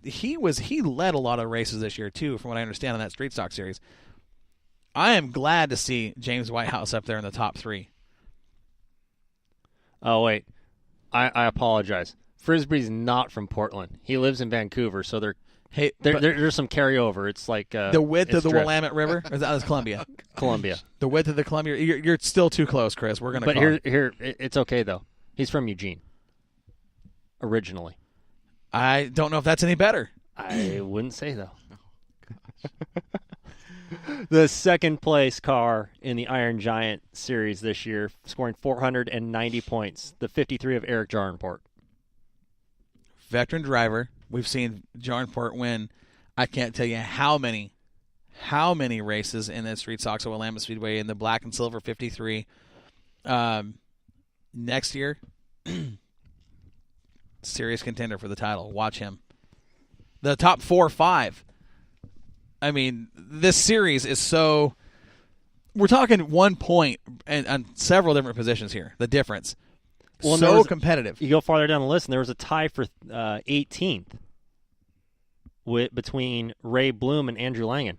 he led a lot of races this year too, from what I understand in that Street Stock Series. I am glad to see James Whitehouse up there in the top 3. Oh, wait. I apologize. Frisbee's not from Portland. He lives in Vancouver, so there's some carryover. It's like the width of the Willamette River. Or that's Columbia. Columbia. The width of the Columbia. You're still too close, Chris. We're gonna. But here, it's okay though. He's from Eugene. Originally. I don't know if that's any better. I wouldn't say though. The second place car in the Iron Giant series this year, scoring 490 points. The 53 of Eric Jarnport. Veteran driver. We've seen Jarnport win. I can't tell you how many races in the Street Stocks at Willamette Speedway in the black and silver 53. Next year, serious contender for the title. Watch him. The top 4 or 5. I mean, this series is so. We're talking 1 point and on several different positions here. The difference. Well, so competitive. You go farther down the list, and there was a tie for 18th between Ray Bloom and Andrew Langen.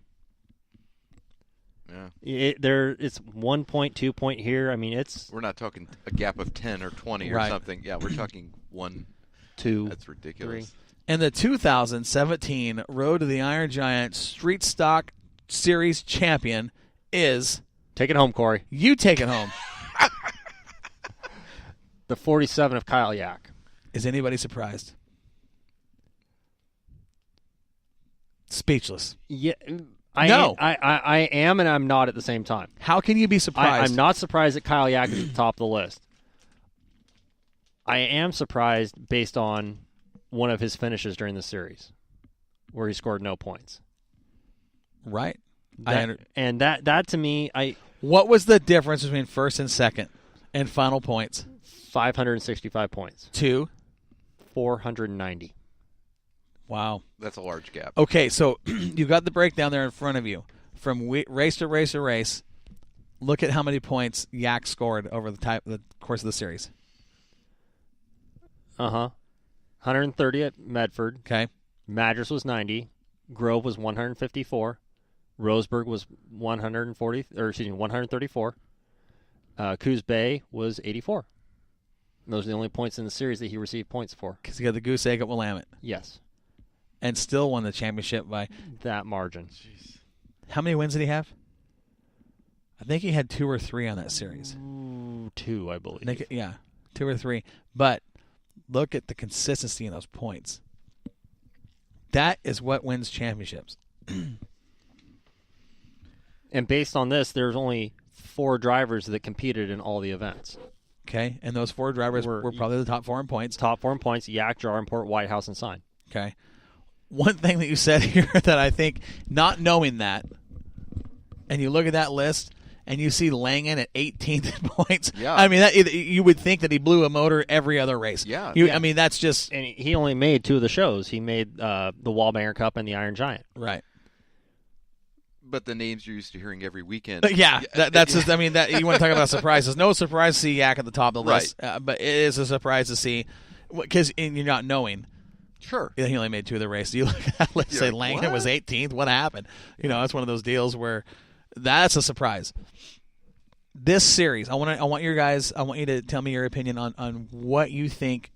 Yeah. It's 1 point, 2 point here. I mean, we're not talking a gap of 10 or 20 or something. Yeah, we're talking 1, 2. That's ridiculous. 3. And the 2017 Road to the Iron Giant Street Stock Series champion is... Take it home, Corey. You take it home. The 47 of Kyle Yack. Is anybody surprised? Speechless. Yeah, I am and I'm not at the same time. How can you be surprised? I'm not surprised that Kyle Yack is at the top of the list. I am surprised based on one of his finishes during the series, where he scored no points. Right. That to me, what was the difference between first and second and final points? 565 points. 2? 490. Wow. That's a large gap. Okay, so you've got the breakdown there in front of you. From race to race to race, look at how many points Yak scored over the course of the series. 130 at Medford. Okay. Madras was 90. Grove was 154. Roseburg was 134. Coos Bay was 84. And those are the only points in the series that he received points for. Because he got the goose egg at Willamette. Yes. And still won the championship by that margin. Jeez. How many wins did he have? I think he had 2 or 3 on that series. 2, I believe. 2 or 3. But look at the consistency in those points. That is what wins championships. And based on this, there's only 4 drivers that competed in all the events. Okay, and those 4 drivers were probably the top 4 in points. Top 4 in points, Yak, Jarnport, Whitehouse, and Sign. Okay. One thing that you said here that I think, not knowing that, and you look at that list, and you see Langen at 18th points. Yeah. I mean, you would think that he blew a motor every other race. Yeah. I mean, that's just... And he only made 2 of the shows. He made the Wallbanger Cup and the Iron Giant. Right. But the names you're used to hearing every weekend. That's just, I mean, that you want to talk about surprises. No surprise to see Yak at the top of the list, right. But it is a surprise to see, because you're not knowing. Sure. He only made 2 of the races. You look at that list, say Langen was 18th. What happened? That's one of those deals where that's a surprise. This series, I want you to tell me your opinion on what you think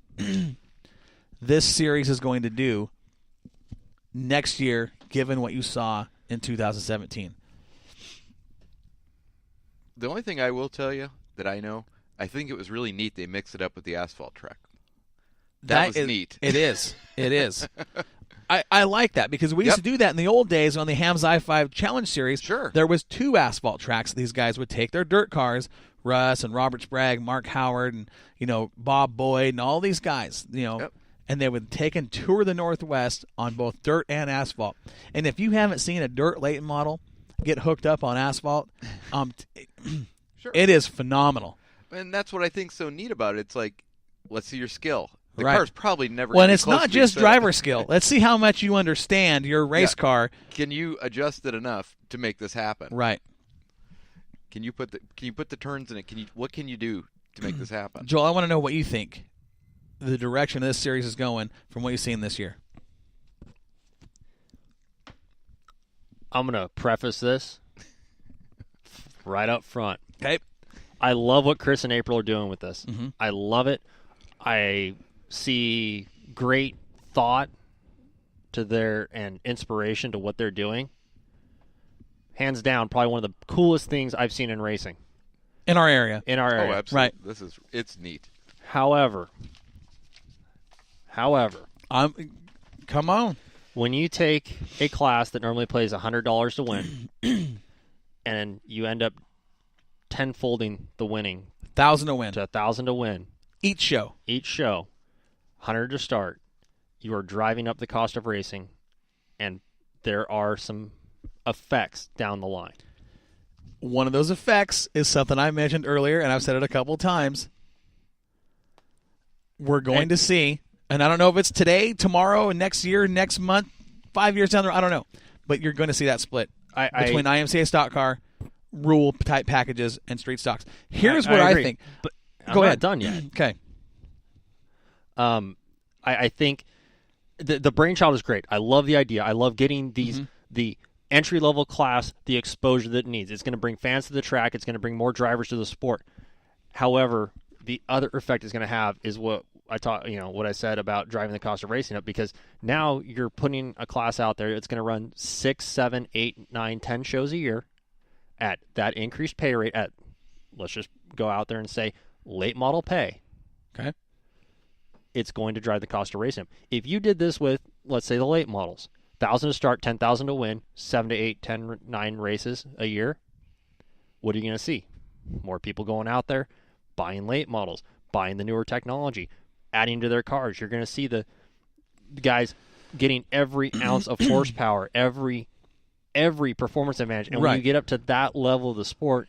this series is going to do next year, given what you saw in 2017. The only thing I will tell you that I know, I think it was really neat they mixed it up with the asphalt track. That was neat. It is. It is. I like that, because we used to do that in the old days on the Hams I-5 Challenge Series. Sure. There was 2 asphalt tracks. These guys would take their dirt cars, Russ and Robert Sprague, Mark Howard, and Bob Boyd, and all these guys. And they would take and tour the Northwest on both dirt and asphalt. And if you haven't seen a dirt Leighton model get hooked up on asphalt, sure. It is phenomenal. And that's what I think's so neat about it. It's like, let's see your skill. The right. car's probably never. Well, and it's not just driver skill. Let's see how much you understand your race car. Can you adjust it enough to make this happen? Right. Can you put the turns in it? What can you do to make this happen? Joel, I want to know what you think the direction of this series is going from what you've seen this year. I'm going to preface this right up front. Okay. I love what Chris and April are doing with this. Mm-hmm. I love it. I see great thought to their and inspiration to what they're doing. Hands down, probably one of the coolest things I've seen in racing. In our area. In our area. Oh, absolutely. Right. It's neat. However, come on. when you take a class that normally plays $100 to win and you end up tenfolding the winning 1,000 to win. to 1,000 to win Each show. 100 to start, you are driving up the cost of racing, and there are some effects down the line. One of those effects is something I mentioned earlier, and I've said it a couple times. We're going to see, and I don't know if it's today, tomorrow, next year, next month, 5 years down the road, I don't know. But you're going to see that split between IMCA stock car, rule type packages, and street stocks. Here's what I agree, think. But Go I'm ahead. not done yet. Okay. I think the brainchild is great. I love the idea. I love getting these the entry-level class the exposure that it needs. It's going to bring fans to the track. It's going to bring more drivers to the sport. However, the other effect it's going to have is what I taught, what I said about driving the cost of racing up, because now you're putting a class out there that's going to run 6, 7, 8, 9, 10 shows a year at that increased pay rate at, let's just go out there and say, late model pay. Okay. It's going to drive the cost of racing up. If you did this with, let's say, the late models, 1,000 to start, 10,000 to win, 7 to 8, 10, 9 races a year, what are you going to see? More people going out there, buying late models, buying the newer technology, adding to their cars. You're going to see the guys getting every ounce of horsepower, every performance advantage. And when you get up to that level of the sport,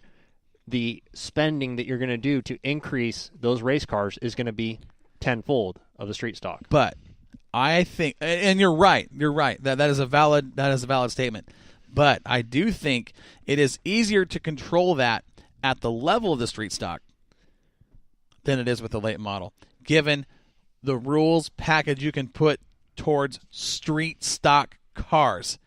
the spending that you're going to do to increase those race cars is going to be tenfold of the street stock. But I think, and you're right. That is a valid statement. But I do think it is easier to control that at the level of the street stock than it is with the late model, given the rules package you can put towards street stock cars.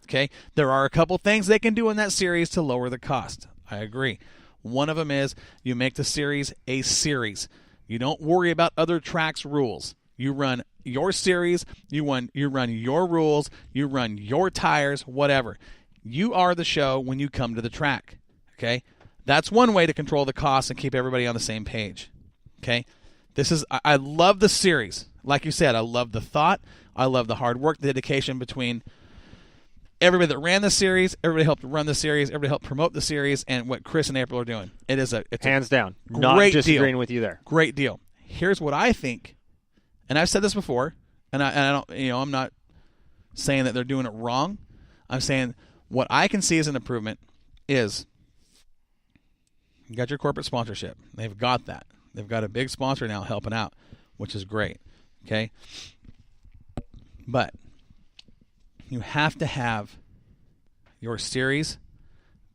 Okay, there are a couple things they can do in that series to lower the cost. I agree. One of them is you make the series a series. You don't worry about other tracks' rules. You run your series, you run your rules, you run your tires, whatever. You are the show when you come to the track. Okay? That's one way to control the costs and keep everybody on the same page. Okay? I love the series. Like you said, I love the thought. I love the hard work, the dedication between everybody that ran the series, everybody helped run the series, everybody helped promote the series, and what Chris and April are doing. It's hands down. Great Not disagreeing deal. with you there. Great deal. Here's what I think, and I've said this before, and I don't, I'm not saying that they're doing it wrong. I'm saying what I can see as an improvement is you got your corporate sponsorship. They've got that. They've got a big sponsor now helping out, which is great. Okay? But you have to have your series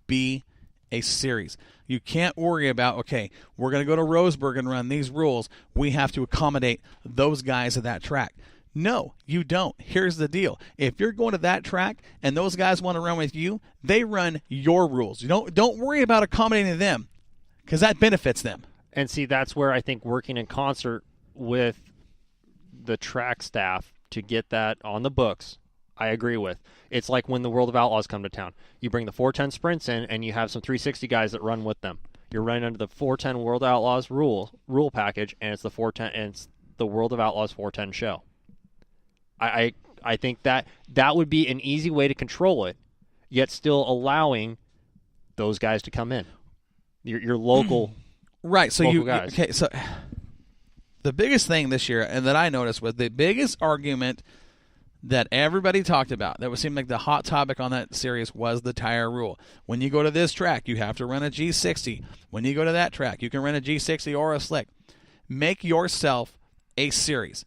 be a series. You can't worry about, okay, we're going to go to Roseburg and run these rules. We have to accommodate those guys at that track. No, you don't. Here's the deal. If you're going to that track and those guys want to run with you, they run your rules. You don't worry about accommodating them, because that benefits them. And see, that's where I think working in concert with the track staff to get that on the books, I agree with. It's like when the World of Outlaws come to town. You bring the 410 sprints in, and you have some 360 guys that run with them. You're running under the 410 World Outlaws rule package, and it's the 410, and it's the World of Outlaws 410 show. I think that would be an easy way to control it, yet still allowing those guys to come in. Your local. Right, so local guys. Okay, so the biggest thing this year, and that I noticed, was the biggest argument that everybody talked about, that would seem like the hot topic on that series, was the tire rule. When you go to this track, you have to run a G60. When you go to that track, you can run a G60 or a slick. Make yourself a series.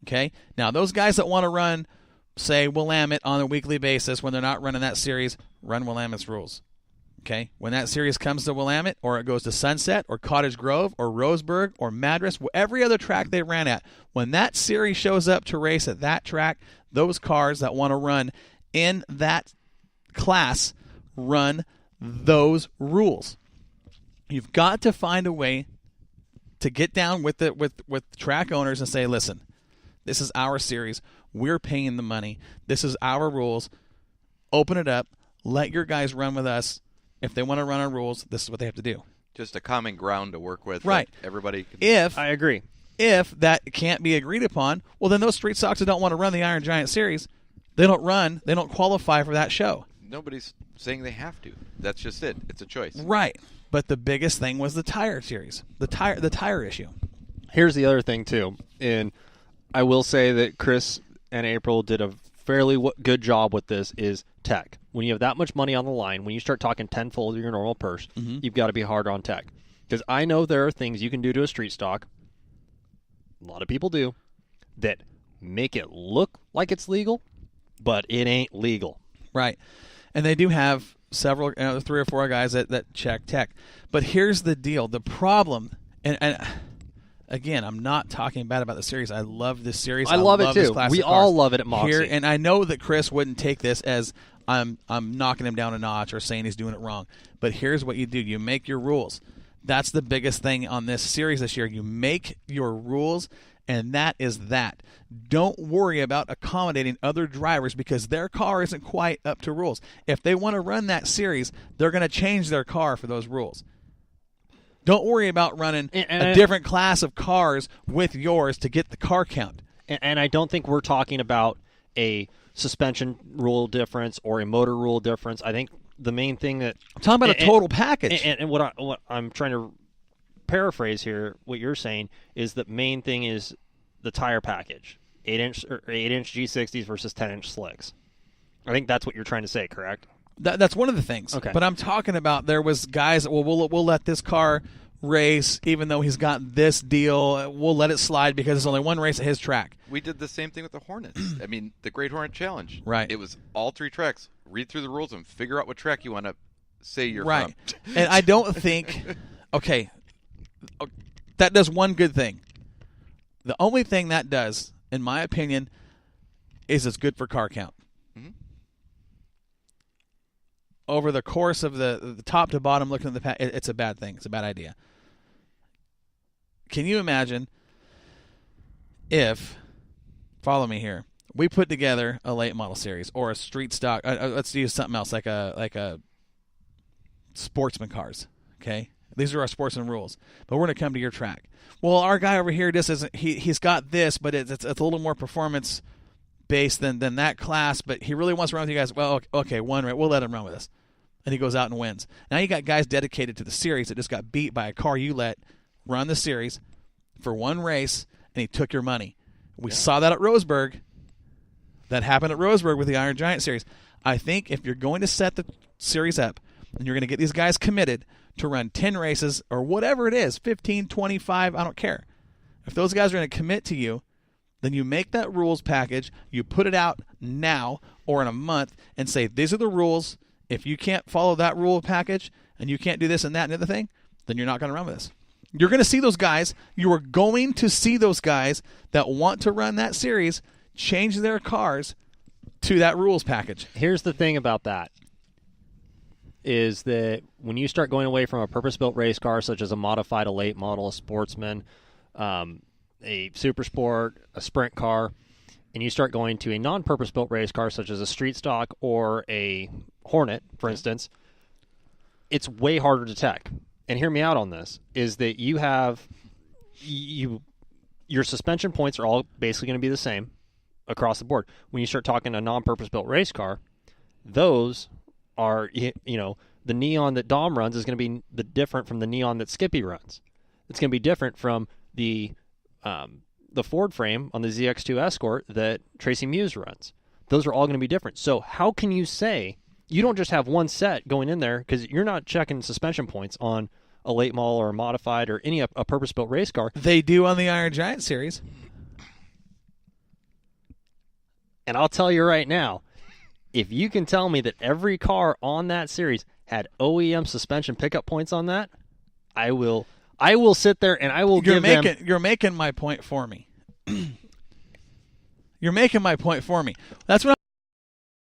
Okay? Now, those guys that want to run, say, Willamette on a weekly basis when they're not running that series, run Willamette's rules. Okay, when that series comes to Willamette, or it goes to Sunset, or Cottage Grove, or Roseburg, or Madras, every other track they ran at, when that series shows up to race at that track, those cars that want to run in that class run those rules. You've got to find a way to get down with track owners and say, listen, this is our series. We're paying the money. This is our rules. Open it up. Let your guys run with us. If they want to run our rules, this is what they have to do. Just a common ground to work with. Right. Everybody can... I agree. If that can't be agreed upon, well, then those street stocks that don't want to run the Iron Giant series, they don't qualify for that show. Nobody's saying they have to. That's just it. It's a choice. Right. But the biggest thing was the tire series, the tire issue. Here's the other thing, too. And I will say that Chris and April did a fairly good job with this is tech. When you have that much money on the line, when you start talking tenfold of your normal purse, you've got to be harder on tech. Because I know there are things you can do to a street stock, a lot of people do, that make it look like it's legal, but it ain't legal. Right. And they do have several, 3 or 4 guys that check tech. But here's the deal. The problem, and again, I'm not talking bad about the series. I love this series. I love it too. We all love it at Moxie. Here, and I know that Chris wouldn't take this as I'm knocking him down a notch or saying he's doing it wrong. But here's what you do. You make your rules. That's the biggest thing on this series this year. You make your rules, and that is that. Don't worry about accommodating other drivers because their car isn't quite up to rules. If they want to run that series, they're going to change their car for those rules. Don't worry about running a different class of cars with yours to get the car count. And I don't think we're talking about a suspension rule difference or a motor rule difference. I think the main thing that I'm talking about a total package. And what I'm trying to paraphrase here, what you're saying is the main thing is the tire package, 8-inch G60s versus 10-inch slicks. I think that's what you're trying to say, correct? That's one of the things. Okay. But I'm talking about there was guys that, we'll let this car race even though he's got this deal. We'll let it slide because there's only one race at his track. We did the same thing with the Hornets. I mean, the Great Hornet Challenge. Right. It was all 3 tracks. Read through the rules and figure out what track you want to say you're right. from. And I don't think, okay, that does one good thing. The only thing that does, in my opinion, is it's good for car count. Mm-hmm. Over the course of the top to bottom, looking at the pack, it's a bad thing. It's a bad idea. Can you imagine if, follow me here, we put together a late model series or a street stock? Let's use something else like a sportsman cars. Okay, these are our sportsman rules, but we're going to come to your track. Well, our guy over here just isn't. He's got this, but it's a little more performance based than that class. But he really wants to run with you guys. Well, okay, one right, we'll let him run with us, and he goes out and wins. Now you got guys dedicated to the series that just got beat by a car you let run the series for one race, and he took your money. We saw that at Roseburg. That happened at Roseburg with the Iron Giant series. I think if you're going to set the series up and you're going to get these guys committed to run 10 races or whatever it is, 15, 25, I don't care. If those guys are going to commit to you, then you make that rules package, you put it out now or in a month and say, these are the rules. If you can't follow that rule package and you can't do this and that and the other thing, then you're not going to run with us. You're going to see those guys. You are going to see those guys that want to run that series change their cars to that rules package. Here's the thing about that is that when you start going away from a purpose-built race car such as a modified, a late model, a sportsman, a super sport, a sprint car, and you start going to a non-purpose-built race car such as a street stock or a Hornet, for instance, it's way harder to tech. And hear me out on this, is that you have your suspension points are all basically going to be the same across the board. When you start talking a non-purpose-built race car, those are, the neon that Dom runs is going to be different from the neon that Skippy runs. It's going to be different from the Ford frame on the ZX2 Escort that Tracy Muse runs. Those are all going to be different. So how can you say you don't just have one set going in there because you're not checking suspension points on a late model or a modified or any a purpose-built race car? They do on the Iron Giant series. And I'll tell you right now, if you can tell me that every car on that series had OEM suspension pickup points on that, I will sit there and I will give them... You're making my point for me. You're making my point for me. That's what